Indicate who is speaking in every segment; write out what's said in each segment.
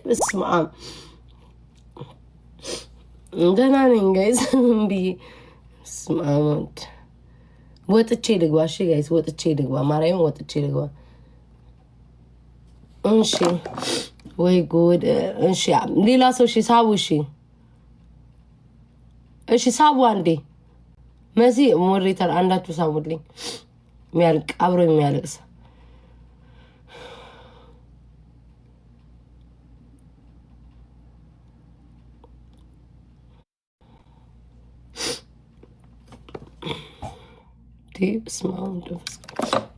Speaker 1: በስመ አብ ደህና ነኝ ጋይስ ብዬ በስመ አብ ወጥቼ ልግባ። እሺ ጋይስ ወጥቼ ልግባ። ማርያም ወጥቼ ልግባ። እሺ ወይ ጉድ። እሺ ሌላ ሰው እሺ ሳቡ። እሺ ሳቡ አንዴ መሲ ሞዴሬተር አንዳችሁ ሳቡልኝ። የሚያልቅ አብሮ የሚያለቅስ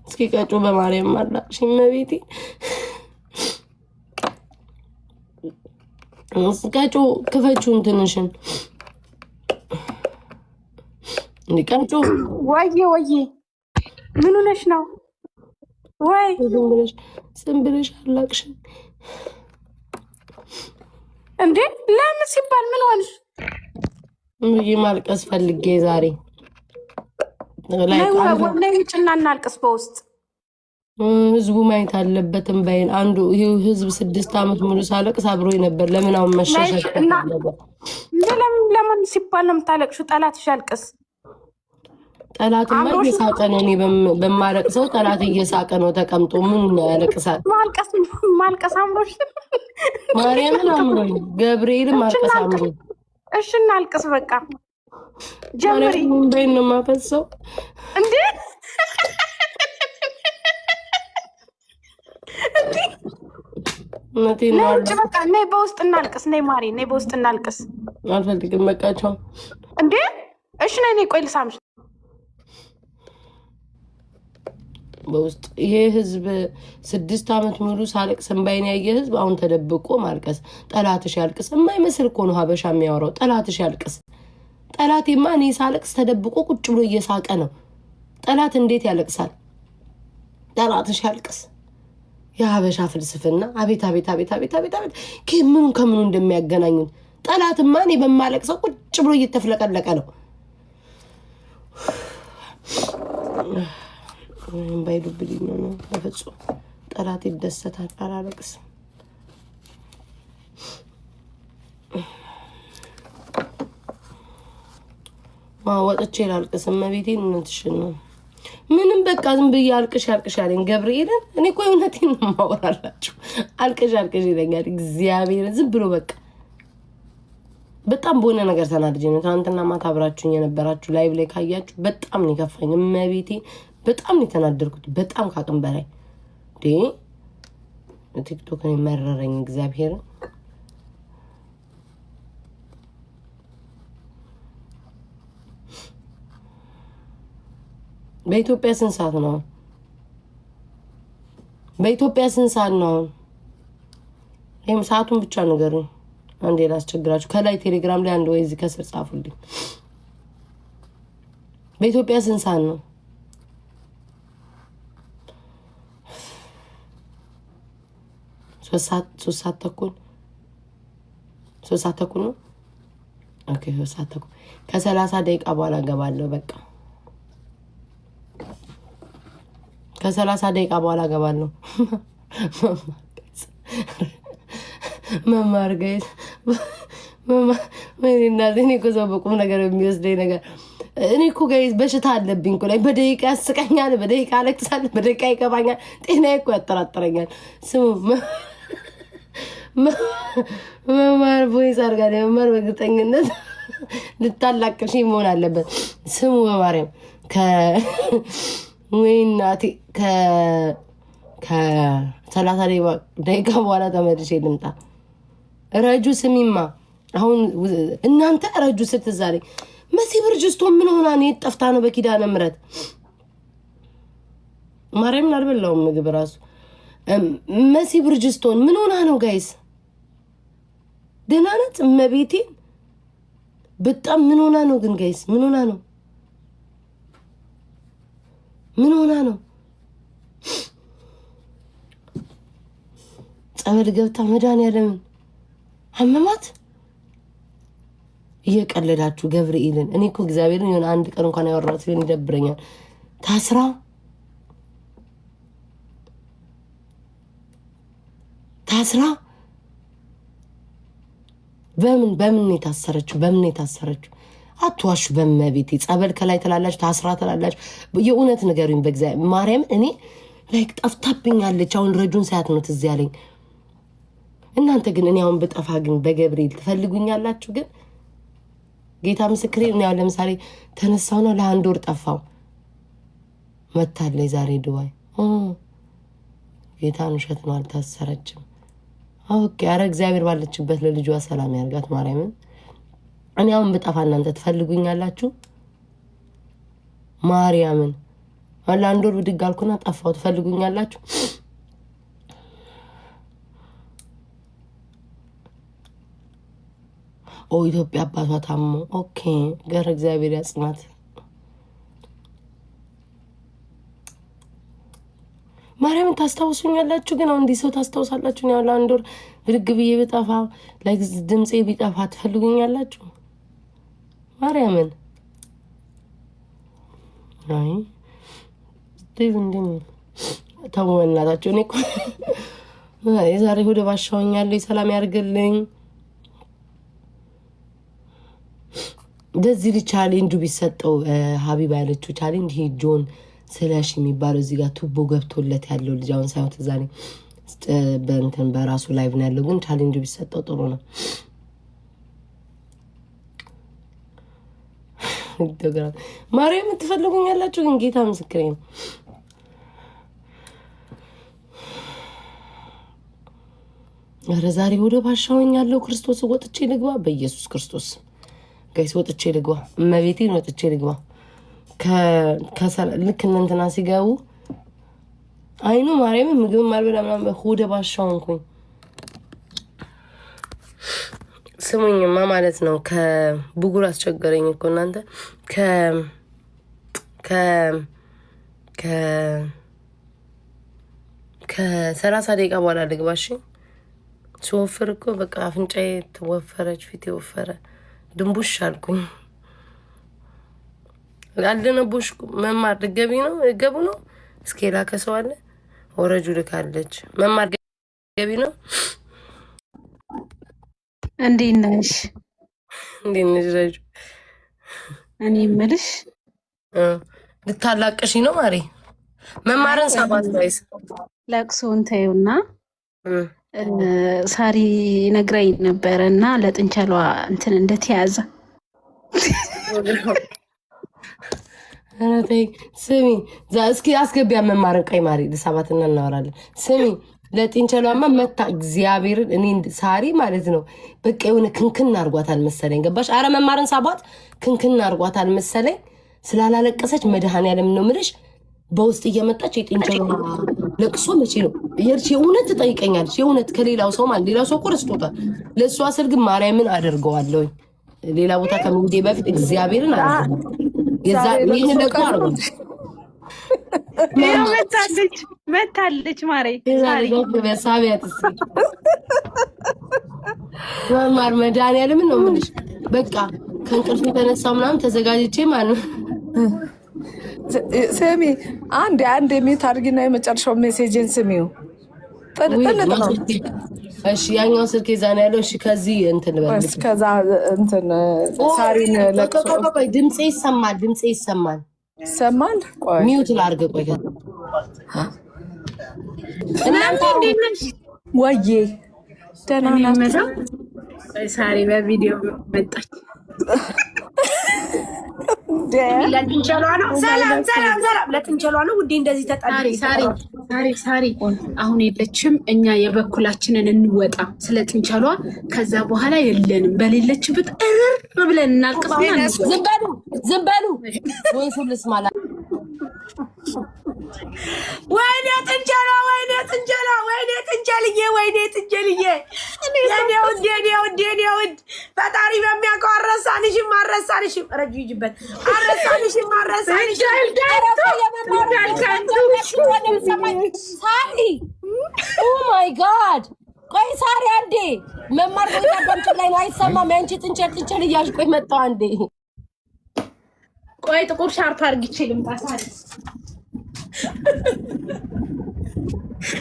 Speaker 1: እስኪ ቀጩ በማርያም ማላቅሽ መቤቴ ቀጩ ክፈቹን ትንሽን ቀጩ
Speaker 2: ወዬ ምን ሆነሽ ነው? ወይ
Speaker 1: ዝም ብለሽ አላቅሽን
Speaker 2: እንዴ? ለምን ሲባል ምን ሆንሽ?
Speaker 1: ብዬ ማልቀስ ፈልጌ ዛሬ
Speaker 2: ላይ ውጭና እናልቅስ በውስጥ
Speaker 1: ህዝቡ ማየት አለበትም ባይን አንዱ ይሄው ህዝብ 6 ዓመት ሙሉ ሳለቅስ አብሮ ነበር። ለምን አሁን መሸሸት ነበር?
Speaker 2: ለምን ሲባል ነው የምታለቅሽው? ጠላትሽ ያልቅስ።
Speaker 1: ጠላትማ እየሳቀ ነው። እኔ በማለቅሰው ጠላት እየሳቀ ነው ተቀምጦ። ምን ያለቅሳል?
Speaker 2: ማልቀስ አምሮሽ
Speaker 1: ማርያምን አምሮኝ ገብርኤልን ማልቀስ አምሮኝ።
Speaker 2: እሺ እናልቅስ በቃ ጀምሪ።
Speaker 1: በይን ነው የማፈሰው
Speaker 2: እንዴ? በቃ ነይ በውስጥ እናልቅስ። ነይ ማሪ ነይ በውስጥ እናልቅስ።
Speaker 1: አልፈልግም በቃቸው
Speaker 2: እንዴ? እሺ ነይ ቆይ ልሳምሽ
Speaker 1: በውስጥ። ይሄ ህዝብ 6 ዓመት ሙሉ ሳለቅስ እምባይን ያየ ህዝብ አሁን ተደብቆ ማልቀስ። ጠላትሽ ያልቅስ። የማይመስል እኮ ነው ሀበሻ የሚያወራው። ጠላትሽ ያልቅስ። ጠላቴማ እኔ ሳለቅስ ተደብቆ ቁጭ ብሎ እየሳቀ ነው። ጠላት እንዴት ያለቅሳል? ጠላትሽ ያልቅስ። የሀበሻ ፍልስፍና አቤት አቤት አቤት አቤት አቤት አቤት! ምኑ ከምኑ እንደሚያገናኙን። ጠላትማ እኔ በማለቅሰው ቁጭ ብሎ እየተፍለቀለቀ ነው። ባይዱብልኝ ነው በፍጹም። ጠላት ይደሰታል። አላለቅስም። ወጥቼ ላልቅስም። መቤቴን እውነትሽን ነው። ምንም በቃ ዝም ብዬ አልቅሽ ያለኝ ገብርኤልን። እኔ እኮ እውነቴን ነው የማወራላችሁ። አልቅሽ ይለኛል እግዚአብሔርን። ዝም ብሎ በቃ በጣም በሆነ ነገር ተናድጄ ነው። ትናንትና ማታ አብራችሁኝ የነበራችሁ ላይቭ ላይ ካያችሁ በጣም ነው የከፋኝ። መቤቴን በጣም ነው የተናደርኩት። በጣም ካቅም በላይ ቲክቶክን የመረረኝ እግዚአብሔርን። በኢትዮጵያ ስንት ሰዓት ነው? በኢትዮጵያ ስንት ሰዓት ነው? ይሄም ሰዓቱን ብቻ ንገሩኝ። አንዴ ላስቸግራችሁ። ከላይ ቴሌግራም ላይ አንድ ወይ እዚህ ከስር ጻፉልኝ። በኢትዮጵያ ስንት ሰዓት ነው? 3 ሰዓት ተኩል 3 ሰዓት ተኩል ነው። ኦኬ 3 ሰዓት ተኩል። ከ30 ደቂቃ በኋላ ገባለሁ። በቃ ከ30 ደቂቃ በኋላ ገባለሁ። መማር ጋይስ እኔ እኮ ሰው በቁም ነገር የሚወስደኝ ነገር እኔ እኮ ጋይስ በሽታ አለብኝ እኮ ላይ በደቂቃ ያስቀኛል፣ በደቂቃ አለቅሳል፣ በደቂቃ ይገባኛል። ጤናዬ እኮ ያጠራጥረኛል። ስሙ መማር ቦይስ አድርጋ መማር በእርግጠኝነት ልታላቅሽ መሆን አለበት። ስሙ በማርያም ወይናቴ ከ30 ደቂቃ በኋላ ተመልሼ ልምጣ። ረጁ ስሚማ፣ አሁን እናንተ ረጁ ስትዛለኝ መሲ ብርጅስቶን ምን ሆና ነው? የጠፍታ ነው በኪዳነ ምሕረት ማርያምን አልበላውም ምግብ ራሱ። መሲ ብርጅስቶን ምን ሆና ነው ጋይስ? ደህና ናት እመቤቴን። በጣም ምን ሆና ነው ግን ጋይስ? ምን ሆና ነው? ምን ሆና ነው? ጸበል ገብታ መድኃኒዓለምን አመማት። እየቀለዳችሁ ገብርኤልን። እኔ እኮ እግዚአብሔርን የሆነ አንድ ቀን እንኳን ያወራሁት ቢሆን ይደብረኛል። ታስራ በምን የታሰረችው? በምን የታሰረችው? አትዋሹ። በመቤቴ ጸበል ከላይ ትላላችሁ፣ ታስራ ትላላችሁ። የእውነት ንገሩኝ በእግዚአብሔር ማርያም። እኔ ላይክ ጠፍታብኛለች። አሁን ረጁን ሳያት ነው ትዝ ያለኝ። እናንተ ግን እኔ አሁን ብጠፋ ግን በገብርኤል ትፈልጉኛላችሁ? ግን ጌታ ምስክሬ። እኔ አሁን ለምሳሌ ተነሳው ነው ለአንድ ወር ጠፋው መታለች ዛሬ ድዋይ ጌታን ውሸት ነው አልታሰረችም። ኦኬ አረ እግዚአብሔር ባለችበት ለልጇ ሰላም ያርጋት ማርያምን። እኔ አሁን ብጠፋ እናንተ ትፈልጉኛላችሁ? ማርያምን ለአንድ ወር ብድግ አልኩና ጠፋው ትፈልጉኛላችሁ? ኢትዮጵያ አባቷ ታሞ ኦኬ ገር እግዚአብሔር ያጽናት። ማርያምን ታስታውሱኛላችሁ? ግን አሁን እንዲህ ሰው ታስታውሳላችሁ? ያው ለአንድ ወር ብድግ ብዬ ብጠፋ ላይክ ድምፄ ቢጠፋ ትፈልጉኛላችሁ? ማርያምን አይ ስቲቭ እንዲህ ተው እናታችሁ። እኔ እኮ የዛሬ ወደ ባሻውኛለሁ። ሰላም ያርግልኝ። እንደዚህ ቻሌንጁ ቢሰጠው ሀቢባ ያለችው ቻሌንጅ ይሄ ጆን ስለሽ የሚባለው እዚህ ጋር ቱቦ ገብቶለት ያለው ልጅ አሁን ሳይሆን ትዝ አለኝ በእንትን በራሱ ላይቭ ነው ያለው። ግን ቻሌንጁ ቢሰጠው ጥሩ ነው። ማርያም ትፈልጉኛላችሁ? ግን ጌታ ምስክሬ ነው። ኧረ ዛሬ ወደ ባሻውኝ ያለው ክርስቶስ ወጥቼ ልግባ። በኢየሱስ ክርስቶስ ጋይስ ወጥቼ ልግባ። እመቤቴን ወጥቼ ልግባ። ልክ እንትና ሲገቡ አይኑ ማርያም ምግብ ማልበላ ምናምን ወደ ባሻውንኩኝ። ስሙኝማ ማለት ነው። ከብጉር አስቸገረኝ እኮ እናንተ ከ30 ደቂቃ በኋላ ልግባሽ። ሲወፍር እኮ በቃ አፍንጫዬ ተወፈረች፣ ፊት የወፈረ ድንቡሽ አልኩኝ። አልደነቦሽ መማር ልገቢ ነው ገቡ ነው። እስኪ ላከ ሰው አለ ወረጁ ልካለች። መማር ገቢ ነው።
Speaker 2: እንዴት ነሽ?
Speaker 1: እንዴት ነሽ ረጁ?
Speaker 2: እኔ የምልሽ
Speaker 1: ልታላቅሽ ነው ማሪ። መማርን ሰባት ወይስ
Speaker 2: ለቅሶን ተይውና ሳሪ ነግራኝ ነበረ እና ለጥንቸሏ እንትን እንደተያዘ
Speaker 1: ስሚ እስኪ አስገቢያ መማርን ቀይ ማሪ ለሰባትና እናወራለን። ስሚ ለጥንቸሏማ መታ እግዚአብሔርን እኔ ሳሪ ማለት ነው በቃ የሆነ ክንክን አርጓታል መሰለኝ። ገባሽ? አረ መማርን ሳቧት ክንክን አርጓታል መሰለኝ። ስላላለቀሰች መድኃኔዓለም ነው የምልሽ በውስጥ እየመጣች የጥንቸሏ ለቅሶ መቼ ነው የእውነት ትጠይቀኛለች። የእውነት ከሌላው ሰው ማለት ሌላው ሰው እኮ ረስቶታል። ለእሷ ስል ግን ማርያምን አደርገዋለሁ። ሌላ ቦታ ከመሄዴ በፊት እግዚአብሔርን አደርገዋለሁ። ይህን ደግሞ አርጉ
Speaker 2: መታለች ማሬ
Speaker 1: ሳቢያት መማር መድኃኔዓለምን ነው የምልሽ። በቃ ከእንቅልፍ የተነሳ ምናምን ተዘጋጅቼ ማለት ነው።
Speaker 3: ስሚ አንድ የሚት አድርጊና የመጨረሻው ሜሴጅን ስሚው። ጥልጥ ነው።
Speaker 1: እሺ ያኛው ስልክ ይዛና ያለው እሺ። ከዚህ እንትን በል
Speaker 3: ከዛ እንትን ሳሪን ለቅሶ
Speaker 1: ድምጼ ይሰማል።
Speaker 3: ይሰማል። ቆይ
Speaker 1: ሚውት ላድርግ። ቆይ እናንተ እንዴት ነሽ?
Speaker 3: ወዬ ደህና ናችሁ?
Speaker 2: ሳሪ በቪዲዮ መጣች። ለጥንቸሏ ነው። ሰላም ለጥንቸሏ ነው ውዴ። እንደዚህ ተጣሪ ሳሪ አሁን የለችም። እኛ የበኩላችንን እንወጣ ስለ ጥንቸሏ። ከዛ በኋላ የለንም በሌለችበት እርር ብለን እናልቅስና
Speaker 1: ዝም በሉ ወይ ሁሉስ ማለት
Speaker 2: ወይኔ ጥንቸሏ ወይኔ ጥንቸልዬ የኔ ውድ ፈጣሪ በሚያውቀው አረሳንሽም ረጁ ይጅበት አረሳንሽም
Speaker 1: ሳሪ ኦ ማይ ጋድ። ቆይ ሳሪ አንዴ መማር ቦታ በእንትን ላይ ነው አይሰማም። ያንቺ ጥንቸል እያልሽ ቆይ መጣሁ አንዴ።
Speaker 2: ቆይ ጥቁር ሻርፕ አድርጊቼ ልምጣ ሳሪ።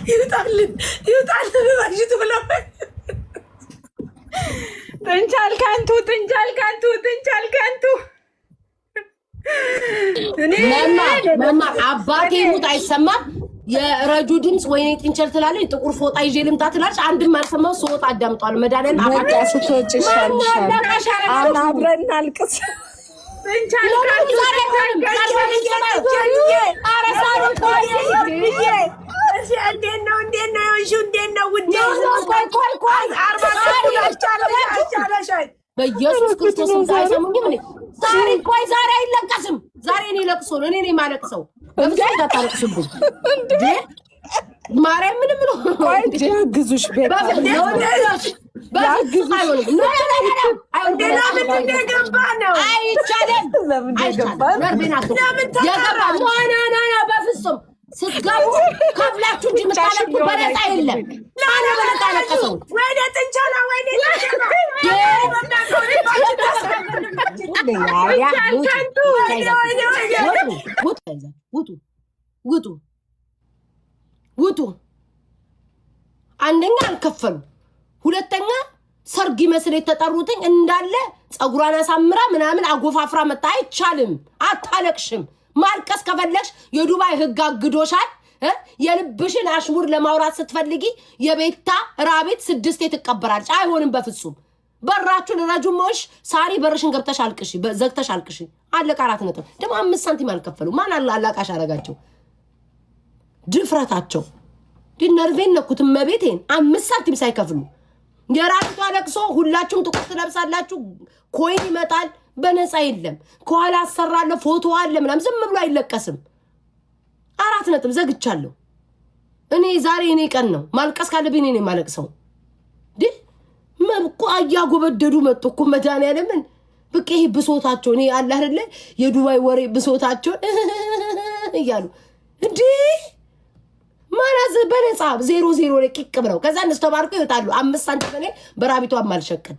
Speaker 2: ይውጣልን ባሽቱ ብለው ጥንቻል ከንቱ
Speaker 1: መማ አባቴ ሙት አይሰማም። የረጁ ድምፅ ወይኔ ጥንቸል ትላለች። ጥቁር ፎጣ ይዤ ልምጣ ትላለች። አንድም አልሰማው። ሶት አዳምጧል። መዳለን
Speaker 3: አባታሱ ተወጭሻል። አብረን እናልቅስ።
Speaker 2: ጥንቻል
Speaker 1: በኢየሱስ ክርስቶስ ሳይሰሙኝ ምን ዛሬ ቆይ ዛሬ አይለቀስም። ዛሬ እኔ ለቅሶ ነው። እኔ ማለቅሰው በፍጹም ታታለቅሱብኝ እንዴ ማርያም ምንም ነው።
Speaker 3: ቆይ ያግዙሽ ቤት
Speaker 1: በፍጹም ስትገቡ ከፍላችሁ እንጂ የምታለቅሱ በነፃ የለም። በነፃ ለቀሰው ወይኔ ጥንቻላ ወይኔ ውጡ። አንደኛ አልከፈሉ፣ ሁለተኛ ሰርግ ይመስል የተጠሩትኝ እንዳለ ፀጉሯን አሳምራ ምናምን አጎፋፍራ መጣ። አይቻልም። አታለቅሽም። ማልቀስ ከፈለግሽ የዱባይ ህግ አግዶሻል። የልብሽን አሽሙር ለማውራት ስትፈልጊ የቤታ ራቤት 6 ትቀበራለች። አይሆንም በፍጹም። በራችሁን ረጁሞሽ ሳሪ በርሽን ገብተሽ አልቅሽ፣ ዘግተሽ አልቅሽ። አለቀ። 4 ነጥብ። ደግሞ 5 ሳንቲም አልከፈሉ። ማን አላቃሽ አረጋቸው? ድፍረታቸው ነርቬን ነኩት። መቤቴን 5 ሳንቲም ሳይከፍሉ የራሷ ለቅሶ። ሁላችሁም ጥቁር ትለብሳላችሁ። ኮይን ይመጣል። በነፃ የለም። ከኋላ አሰራለሁ ፎቶ አለ ምናምን። ዝም ብሎ አይለቀስም። 4 ነጥብ ዘግቻለሁ። እኔ ዛሬ እኔ ቀን ነው ማልቀስ ካለብኝ እኔ ማለቅሰው። መብቆ አያጎበደዱ መጡ እኮ መድኃኒዓለምን። በቃ ይሄ ብሶታቸው እኔ አለ አይደለ የዱባይ ወሬ ብሶታቸው እያሉ እንዴ ማናዝ በነፃ 0 ላይ ቂቅ ብለው ከዛ እነሱ ተባርኩ ይወጣሉ። 5 ሳንቲም ላይ በራቢቷ ማልሸቀል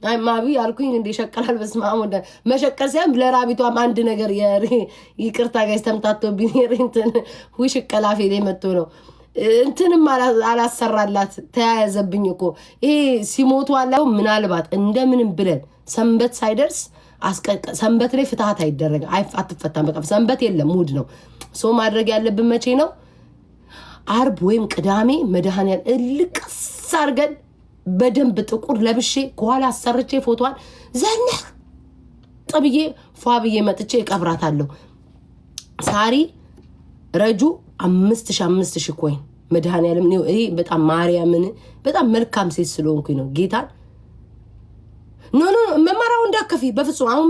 Speaker 1: አይ ማቢ አልኩኝ እንደ ሸቀላል። በስማም ወደ መሸቀል ሲያም ለራቢቷም አንድ ነገር ይቅርታ ጋይስ ተምታቶብኝ እንትን ውሽቀላፌ ላይ መጥቶ ነው እንትንም አላሰራላት ተያያዘብኝ እኮ ይሄ ሲሞቱ አላው። ምናልባት እንደምንም ብለን ሰንበት ሳይደርስ ሰንበት ላይ ፍትሃት አይደረግም። አትፈታም። በቃ ሰንበት የለም ሙድ ነው። ሰው ማድረግ ያለብን መቼ ነው? አርብ ወይም ቅዳሜ መድኃኒዓለም እልቅስ አድርገን በደንብ ጥቁር ለብሼ ከኋላ አሰርቼ ፎቶዋን ዘነህ ጥብዬ ፏብዬ መጥቼ እቀብራታለሁ። ሳሪ ረጁ 5000 ኮይን መድኃኒዓለም ነው። ይሄ በጣም ማርያምን በጣም መልካም ሴት ስለሆንኩኝ ነው። ጌታን ኖ መማራው እንዳከፊ በፍጹም አሁን